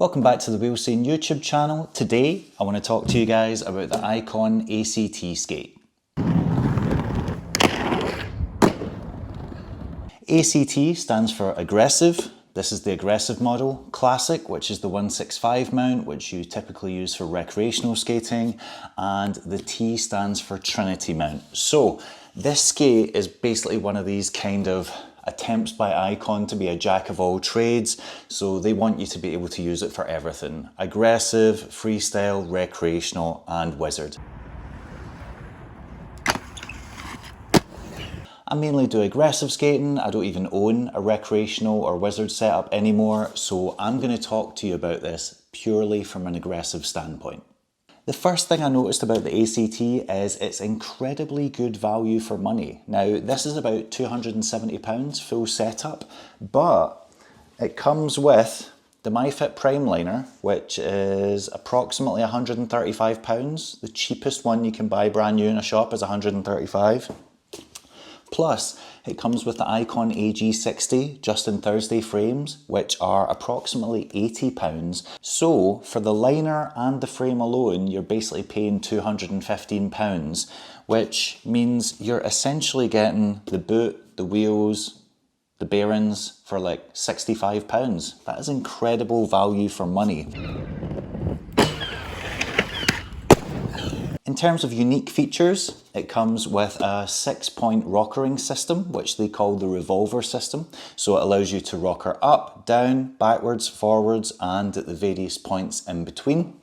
Welcome back to the Wheel Scene YouTube channel. Today I want to talk to you guys about the Iqon ACT skate. ACT stands for aggressive. This is the aggressive model. Classic, which is the 165 mount, which you typically use for recreational skating. And the T stands for Trinity mount. So this skate is basically one of these kind of attempts by Iqon to be a jack of all trades. So they want you to be able to use it for everything. Aggressive, freestyle, recreational, and wizard. I mainly do aggressive skating. I don't even own a recreational or wizard setup anymore. So I'm going to talk to you about this purely from an aggressive standpoint. The first thing I noticed about the ACT is it's incredibly good value for money. Now, this is about £270 full setup, but it comes with the MyFit Prime liner, which is approximately £135. The cheapest one you can buy brand new in a shop is £135. Plus, it comes with the Iqon AG60 Justin Thursday frames, which are approximately £80. So, for the liner and the frame alone, you're basically paying £215, which means you're essentially getting the boot, the wheels, the bearings for like £65. That is incredible value for money. In terms of unique features, it comes with a 6-point rockering system, which they call the revolver system. So it allows you to rocker up, down, backwards, forwards, and at the various points in between.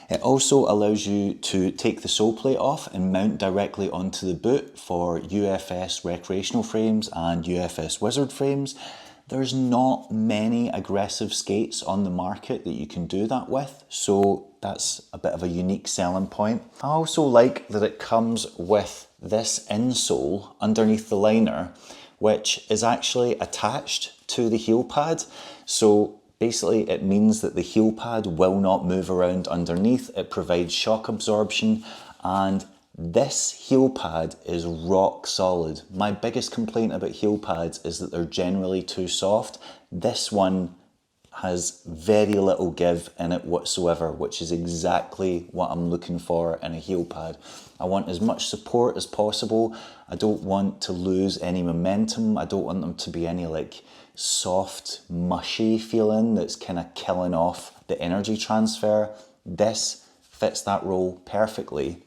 It also allows you to take the sole plate off and mount directly onto the boot for UFS recreational frames and UFS wizard frames. There's not many aggressive skates on the market that you can do that with, so that's a bit of a unique selling point. I also like that it comes with this insole underneath the liner, which is actually attached to the heel pad. So basically it means that the heel pad will not move around underneath. It provides shock absorption, and this heel pad is rock solid. My biggest complaint about heel pads is that they're generally too soft. This one has very little give in it whatsoever, which is exactly what I'm looking for in a heel pad. I want as much support as possible. I don't want to lose any momentum. I don't want them to be any like soft, mushy feeling that's kind of killing off the energy transfer. This fits that role perfectly.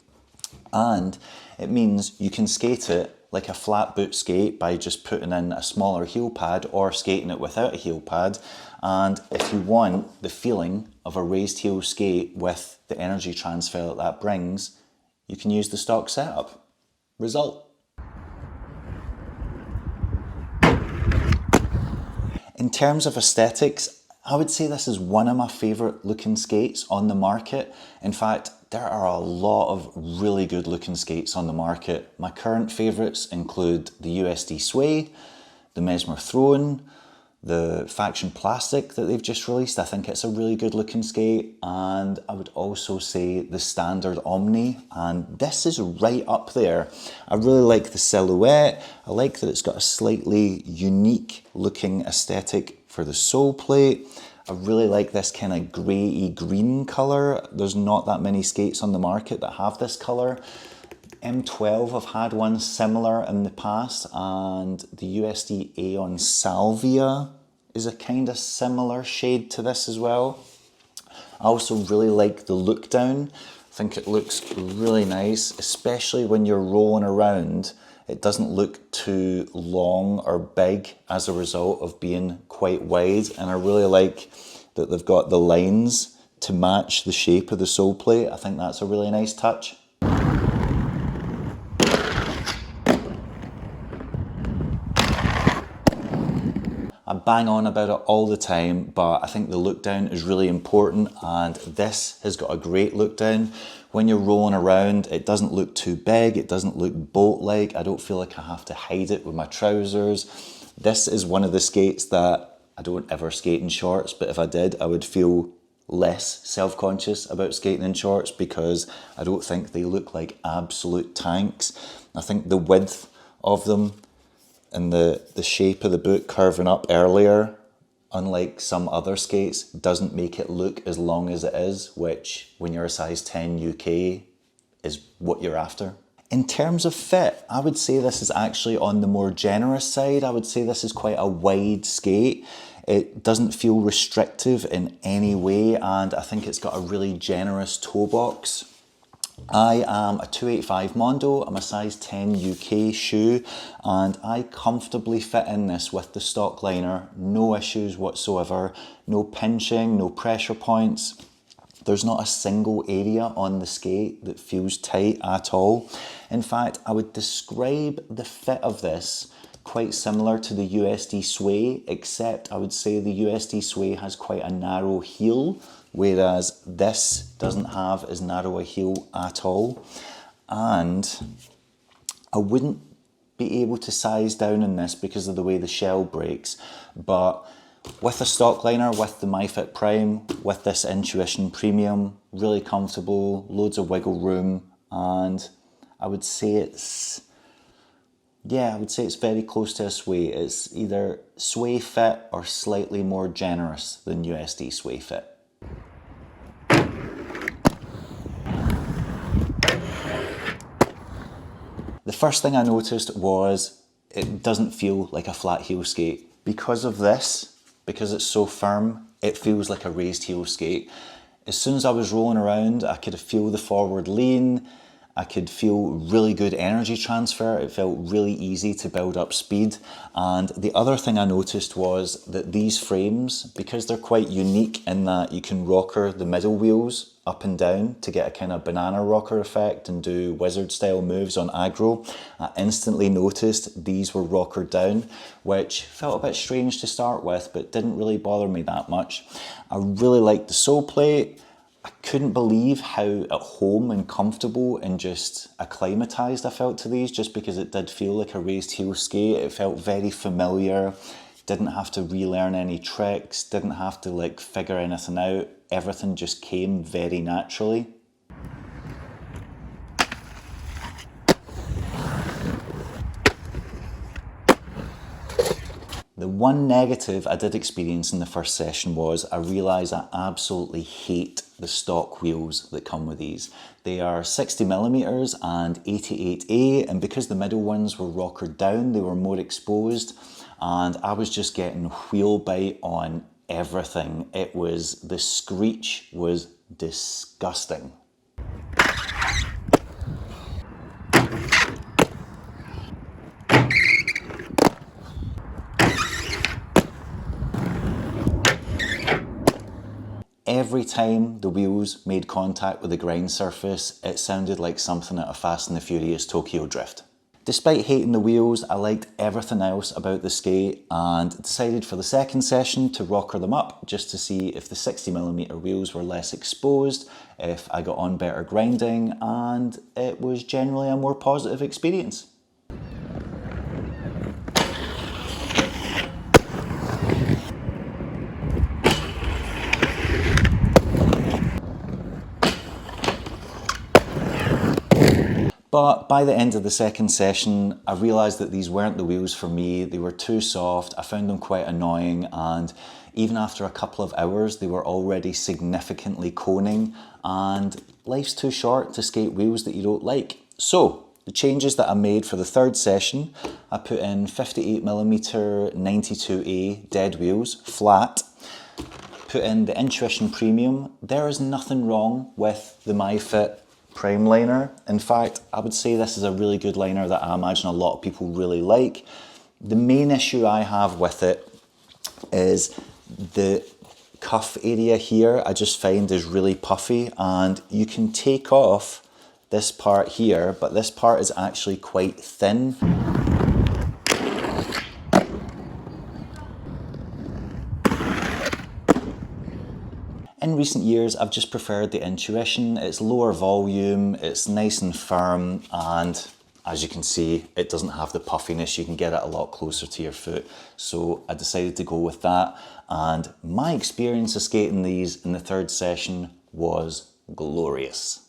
And it means you can skate it like a flat boot skate by just putting in a smaller heel pad or skating it without a heel pad. And if you want the feeling of a raised heel skate with the energy transfer that brings, you can use the stock setup. Result. In terms of aesthetics, I would say this is one of my favourite looking skates on the market. In fact, there are a lot of really good looking skates on the market. My current favourites include the USD Sway, the Mesmer Throne, the Faction Plastic that they've just released. I think it's a really good looking skate. And I would also say the Standard Omni, and this is right up there. I really like the silhouette. I like that it's got a slightly unique looking aesthetic for the sole plate. I really like this kind of grey-y green colour. There's not that many skates on the market that have this colour. M12 have had one similar in the past, and the USD Aeon Salvia is a kind of similar shade to this as well. I also really like the look down. I think it looks really nice, especially when you're rolling around. It doesn't look too long or big as a result of being quite wide, and I really like that they've got the lines to match the shape of the sole plate. I think that's a really nice touch. I bang on about it all the time, but I think the look down is really important, and this has got a great look down. When you're rolling around, it doesn't look too big, it doesn't look boat-like. I don't feel like I have to hide it with my trousers. This is one of the skates that I don't ever skate in shorts, but if I did, I would feel less self-conscious about skating in shorts because I don't think they look like absolute tanks. I think the width of them and the shape of the boot curving up earlier unlike some other skates, doesn't make it look as long as it is, which when you're a size 10 UK is what you're after. In terms of fit, I would say this is actually on the more generous side. I would say this is quite a wide skate. It doesn't feel restrictive in any way, and I think it's got a really generous toe box. I am a 285 Mondo, I'm a size 10 UK shoe, and I comfortably fit in this with the stock liner, no issues whatsoever, no pinching, no pressure points. There's not a single area on the skate that feels tight at all. In fact, I would describe the fit of this quite similar to the USD Sway, except I would say the USD Sway has quite a narrow heel, whereas this doesn't have as narrow a heel at all. And I wouldn't be able to size down in this because of the way the shell breaks, but with the stock liner, with the MyFit Prime, with this Intuition Premium, really comfortable, loads of wiggle room, and I would say it's very close to a Sway. It's either Sway fit or slightly more generous than USD Sway fit. The first thing I noticed was it doesn't feel like a flat heel skate. Because of this, because it's so firm, it feels like a raised heel skate. As soon as I was rolling around, I could feel the forward lean, I could feel really good energy transfer. It felt really easy to build up speed. And the other thing I noticed was that these frames, because they're quite unique in that you can rocker the middle wheels up and down to get a kind of banana rocker effect and do wizard style moves on aggro, I instantly noticed these were rockered down, which felt a bit strange to start with, but didn't really bother me that much. I really liked the sole plate. I couldn't believe how at home and comfortable and just acclimatized I felt to these, just because it did feel like a raised heel skate. It felt very familiar, didn't have to relearn any tricks, didn't have to like figure anything out. Everything just came very naturally. The one negative I did experience in the first session was I realised I absolutely hate the stock wheels that come with these. They are 60mm and 88A, and because the middle ones were rockered down, they were more exposed, and I was just getting wheel bite on everything. The screech was disgusting. Every time the wheels made contact with the grind surface, it sounded like something out of Fast and the Furious Tokyo Drift. Despite hating the wheels, I liked everything else about the skate and decided for the second session to rocker them up just to see if the 60mm wheels were less exposed, if I got on better grinding, and it was generally a more positive experience. But by the end of the second session, I realised that these weren't the wheels for me. They were too soft, I found them quite annoying, and even after a couple of hours, they were already significantly coning, and life's too short to skate wheels that you don't like. So, the changes that I made for the third session, I put in 58mm 92A dead wheels, flat, put in the Intuition Premium. There is nothing wrong with the MyFit Prime liner. In fact, I would say this is a really good liner that I imagine a lot of people really like. The main issue I have with it is the cuff area here. I just find is really puffy, and you can take off this part here, but this part is actually quite thin. In recent years, I've just preferred the Intuition. It's lower volume, it's nice and firm, and as you can see, it doesn't have the puffiness. You can get it a lot closer to your foot. So I decided to go with that. And my experience of skating these in the third session was glorious.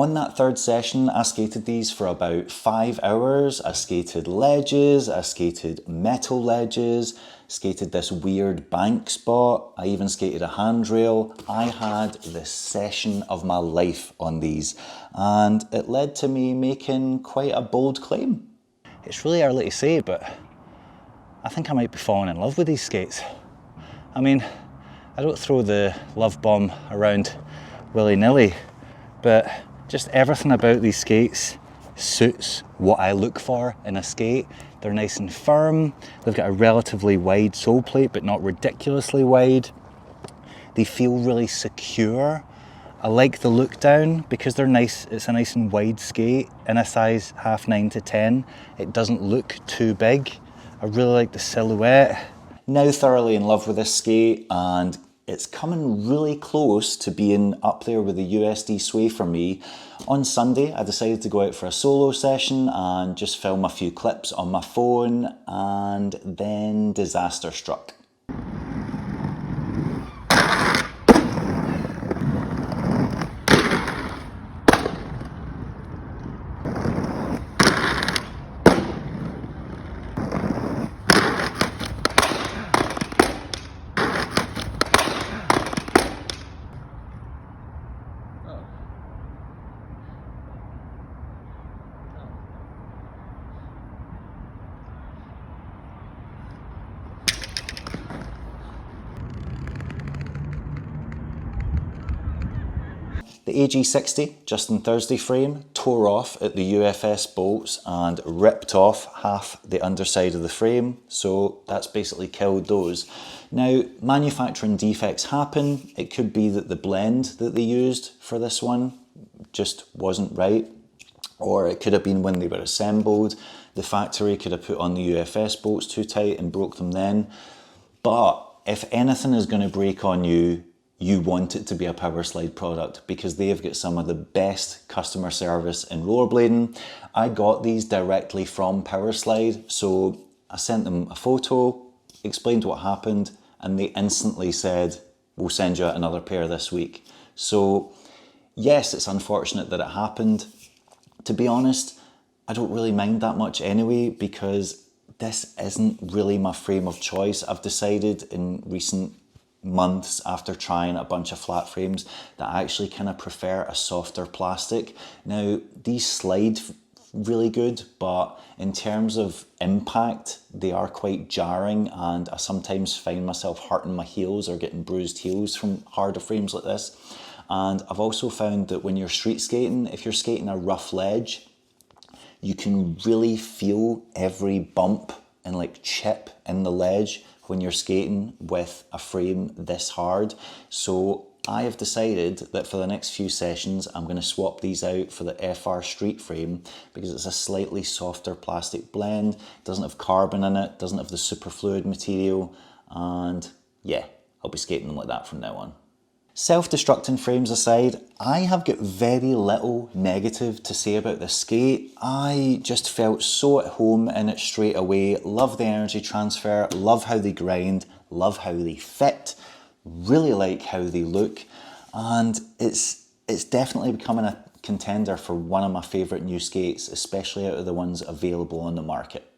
On that third session, I skated these for about 5 hours. I skated ledges, I skated metal ledges, skated this weird bank spot. I even skated a handrail. I had the session of my life on these, and it led to me making quite a bold claim. It's really early to say, but I think I might be falling in love with these skates. I mean, I don't throw the love bomb around willy-nilly, but just everything about these skates suits what I look for in a skate. They're nice and firm, they've got a relatively wide sole plate but not ridiculously wide. They feel really secure. I like the look down because they're nice. It's a nice and wide skate in a size half 9 to 10. It doesn't look too big. I really like the silhouette. Now thoroughly in love with this skate, and it's coming really close to being up there with the USD Sway for me. On Sunday, I decided to go out for a solo session and just film a few clips on my phone, and then disaster struck. The AG60 Justin Thursday frame tore off at the UFS bolts and ripped off half the underside of the frame, so that's basically killed those. Now, manufacturing defects happen. It could be that the blend that they used for this one just wasn't right, or it could have been when they were assembled. The factory could have put on the UFS bolts too tight and broke them then. But if anything is going to break on you, you want it to be a Powerslide product, because they've got some of the best customer service in rollerblading. I got these directly from Powerslide, so I sent them a photo, explained what happened, and they instantly said, we'll send you another pair this week. So yes, it's unfortunate that it happened. To be honest, I don't really mind that much anyway, because this isn't really my frame of choice. I've decided in recent months, after trying a bunch of flat frames, that I actually kind of prefer a softer plastic. Now, these slide really good, but in terms of impact, they are quite jarring, and I sometimes find myself hurting my heels or getting bruised heels from harder frames like this. And I've also found that when you're street skating, if you're skating a rough ledge, you can really feel every bump and like chip in the ledge when you're skating with a frame this hard. So I have decided that for the next few sessions, I'm going to swap these out for the FR Street frame, because it's a slightly softer plastic blend, doesn't have carbon in it, doesn't have the superfluid material, and yeah, I'll be skating them like that from now on. Self-destructing frames aside, I have got very little negative to say about this skate. I just felt so at home in it straight away. Love the energy transfer, love how they grind, love how they fit, really like how they look, and it's definitely becoming a contender for one of my favourite new skates, especially out of the ones available on the market.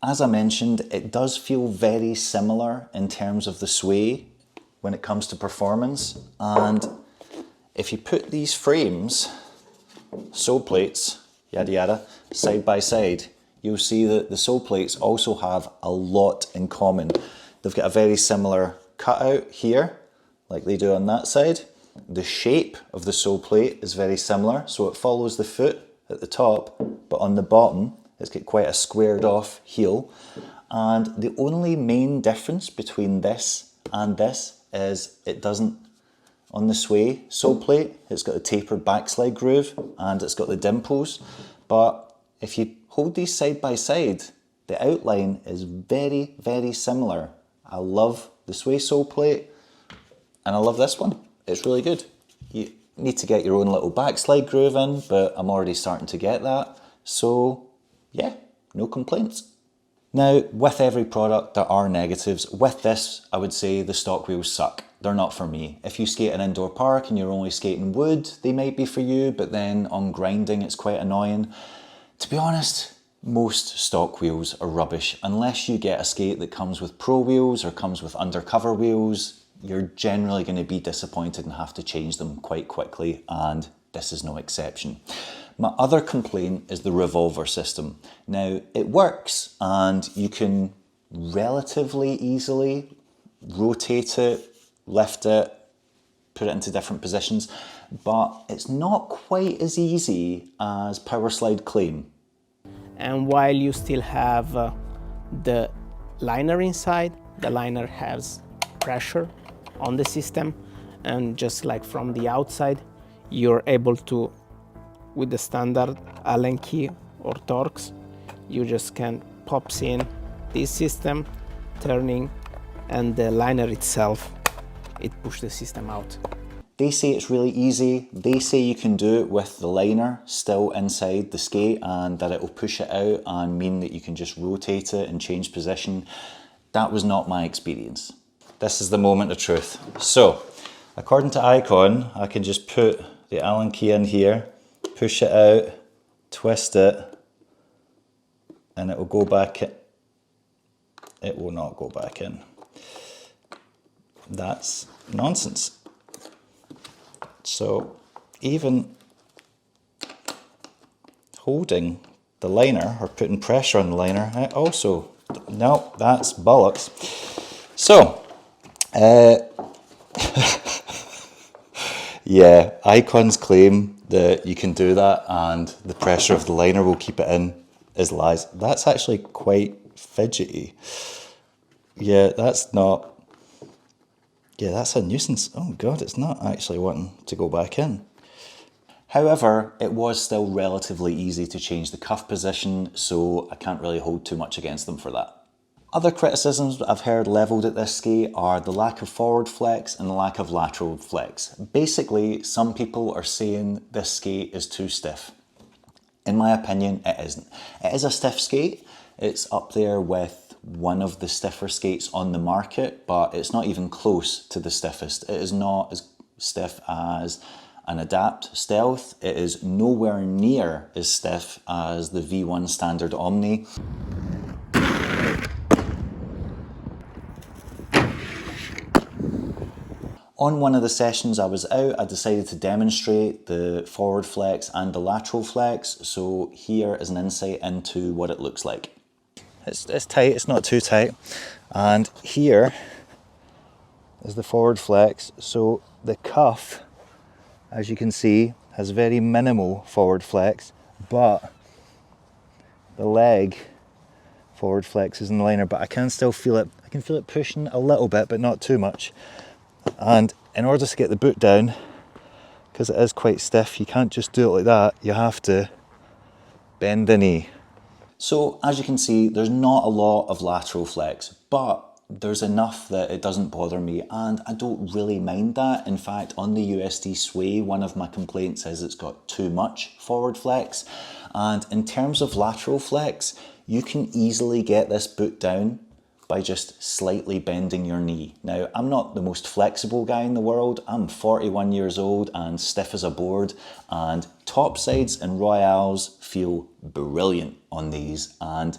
As I mentioned, it does feel very similar in terms of the sway when it comes to performance, and if you put these frames, sole plates, yada yada, side by side, you'll see that the sole plates also have a lot in common. They've got a very similar cutout here, like they do on that side. The shape of the sole plate is very similar, so it follows the foot at the top, but on the bottom, it's got quite a squared off heel. And the only main difference between this and this is it doesn't, on the sway sole plate, it's got a tapered backslide groove and it's got the dimples. But if you hold these side by side, the outline is very, very similar. I love the sway sole plate and I love this one. It's really good. You need to get your own little backslide groove in, but I'm already starting to get that. So yeah, no complaints. Now, with every product, there are negatives. With this, I would say the stock wheels suck. They're not for me. If you skate an indoor park and you're only skating wood, they might be for you, but then on grinding, it's quite annoying. To be honest, most stock wheels are rubbish. Unless you get a skate that comes with pro wheels or comes with undercover wheels, you're generally going to be disappointed and have to change them quite quickly, and this is no exception. My other complaint is the revolver system. Now, it works and you can relatively easily rotate it, lift it, put it into different positions, but it's not quite as easy as Power Slide claim. And while you still have the liner inside, the liner has pressure on the system, and just like from the outside, you're able to, with the standard Allen key or Torx, you just can pops in this system, turning, and the liner itself, it pushes the system out. They say it's really easy. They say you can do it with the liner still inside the skate and that it will push it out and mean that you can just rotate it and change position. That was not my experience. This is the moment of truth. So, according to Iqon, I can just put the Allen key in here, push it out, twist it, and it will go back in. It will not go back in. That's nonsense. So even holding the liner or putting pressure on the liner, also, no, that's bollocks. So, yeah, Iqon's claim that you can do that and the pressure of the liner will keep it in is lies. That's actually quite fidgety. Yeah, that's not... Yeah, that's a nuisance. Oh God, it's not actually wanting to go back in. However, it was still relatively easy to change the cuff position, so I can't really hold too much against them for that. Other criticisms I've heard levelled at this skate are the lack of forward flex and the lack of lateral flex. Basically, some people are saying this skate is too stiff. In my opinion, it isn't. It is a stiff skate. It's up there with one of the stiffer skates on the market, but it's not even close to the stiffest. It is not as stiff as an Adapt Stealth. It is nowhere near as stiff as the V1 Standard Omni. On one of the sessions I was out, I decided to demonstrate the forward flex and the lateral flex, so here is an insight into what it looks like. It's tight, it's not too tight. And here is the forward flex. So the cuff, as you can see, has very minimal forward flex, but the leg forward flex is in the liner, but I can still feel it. I can feel it pushing a little bit, but not too much. And in order to get the boot down, because it is quite stiff, you can't just do it like that. You have to bend the knee. So as you can see, there's not a lot of lateral flex, but there's enough that it doesn't bother me, and I don't really mind that. In fact, on the USD Sway, one of my complaints is it's got too much forward flex. And in terms of lateral flex, you can easily get this boot down by just slightly bending your knee. Now, I'm not the most flexible guy in the world. I'm 41 years old and stiff as a board, and topsides and royales feel brilliant on these, and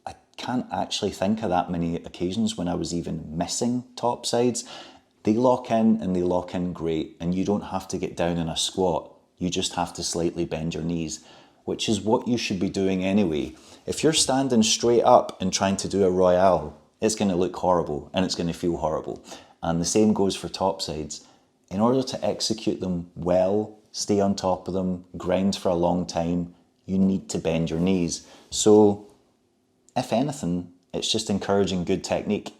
I can't actually think of that many occasions when I was even missing topsides. They lock in and they lock in great, and you don't have to get down in a squat. You just have to slightly bend your knees, which is what you should be doing anyway. If you're standing straight up and trying to do a royale, it's going to look horrible and it's going to feel horrible. And the same goes for topsides. In order to execute them well, stay on top of them, grind for a long time, you need to bend your knees. So, if anything, it's just encouraging good technique.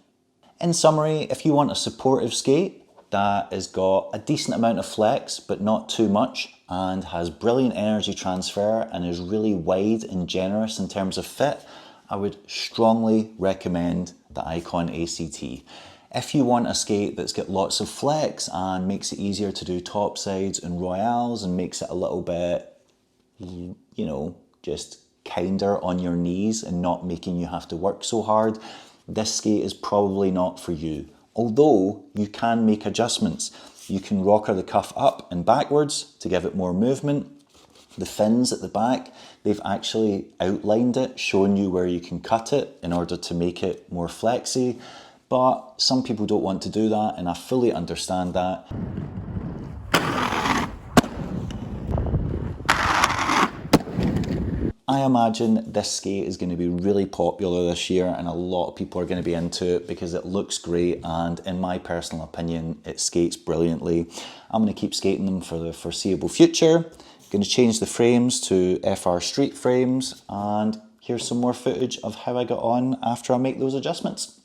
In summary, if you want a supportive skate that has got a decent amount of flex but not too much, and has brilliant energy transfer and is really wide and generous in terms of fit, I would strongly recommend the Iqon ACT. If you want a skate that's got lots of flex and makes it easier to do topsides and royales and makes it a little bit, you know, just kinder on your knees and not making you have to work so hard, this skate is probably not for you. Although you can make adjustments. You can rocker the cuff up and backwards to give it more movement. The fins at the back, they've actually outlined it, showing you where you can cut it in order to make it more flexy. But some people don't want to do that, and I fully understand that. I imagine this skate is going to be really popular this year, and a lot of people are going to be into it because it looks great, and in my personal opinion, it skates brilliantly. I'm going to keep skating them for the foreseeable future. Going to change the frames to FR Street frames, and here's some more footage of how I got on after I make those adjustments.